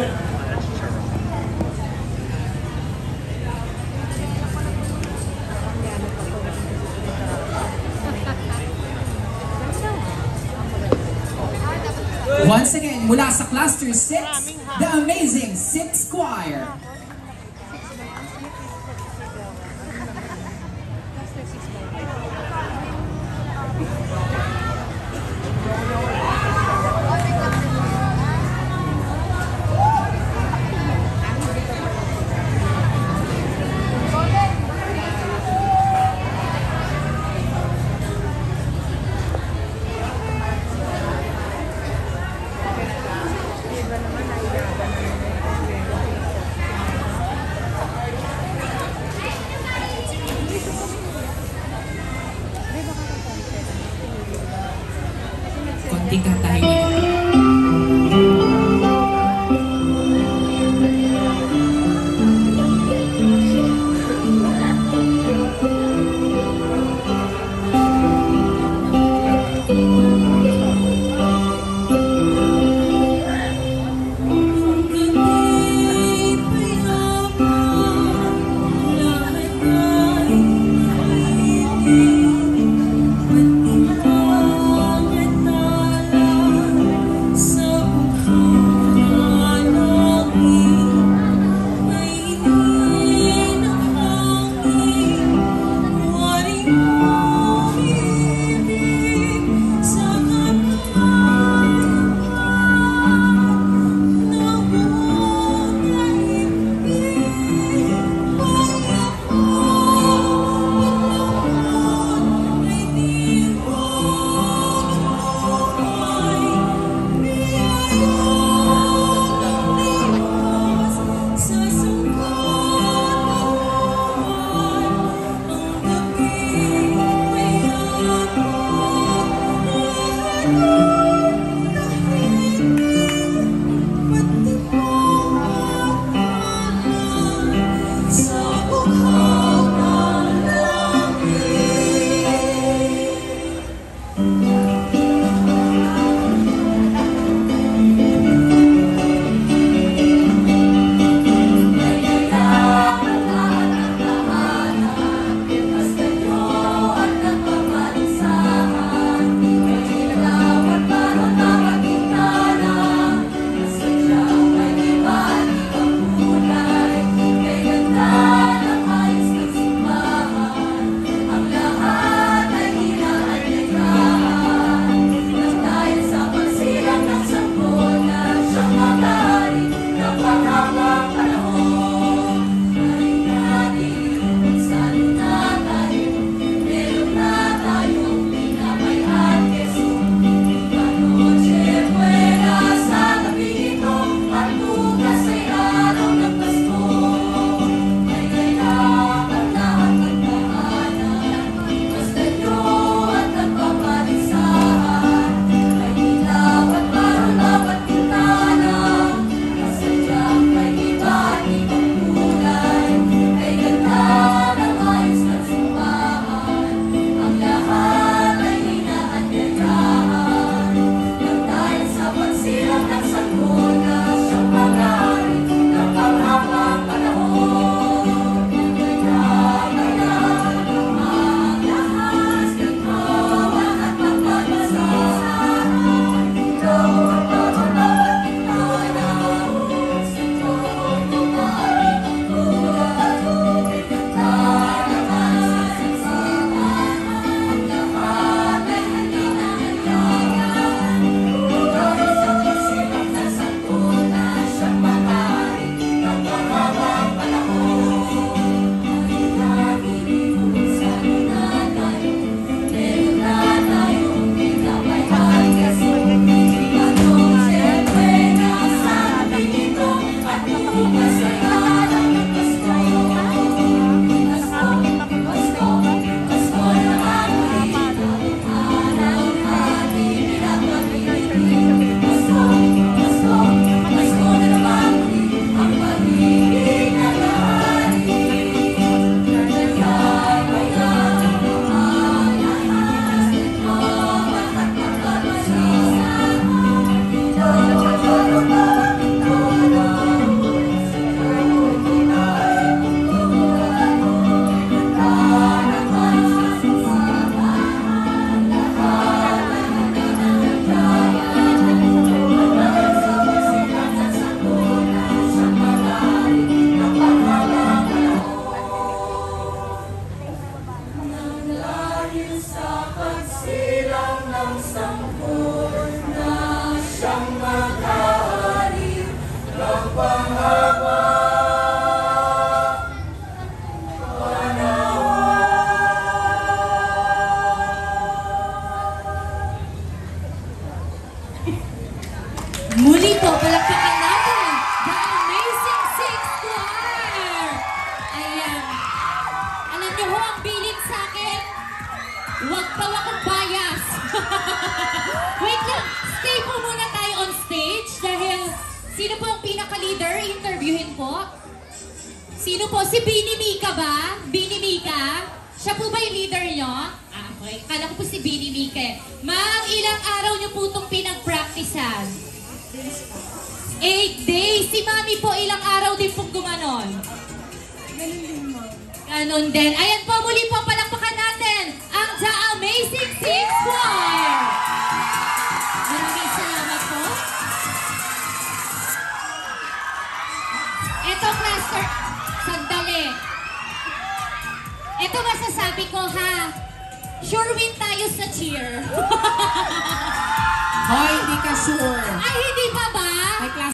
Once again, mula sa Cluster 6, the Amazing Six Choir. Muli po, palakpakan natin the Amazing Sixth Choir! Ayan. Alam niyo ho, ang bilin sa akin, huwag daw akong bias. Wait lang, stay po muna tayo on stage dahil sino po ang pinaka-leader? Interviewin po. Sino po? Si Bini Mika ba? Bini Mika? Siya po ba yung leader niyo? Ah, okay. Kala ko po si Bini Mika eh. Ma'am, ilang araw niyo po itong pinag-practicean? 8 days. Si Mami po, ilang araw din pong gumanon? Ganon din. Ayan po, muli po palakpakan natin ang The Amazing Sixth Choir. Maraming salamat po. Eto, cluster. Sandali. Ito masasabi ko ha. Sure win tayo sa cheer. Hoy, hindi ka sure. Ay, hindi pa ba? May class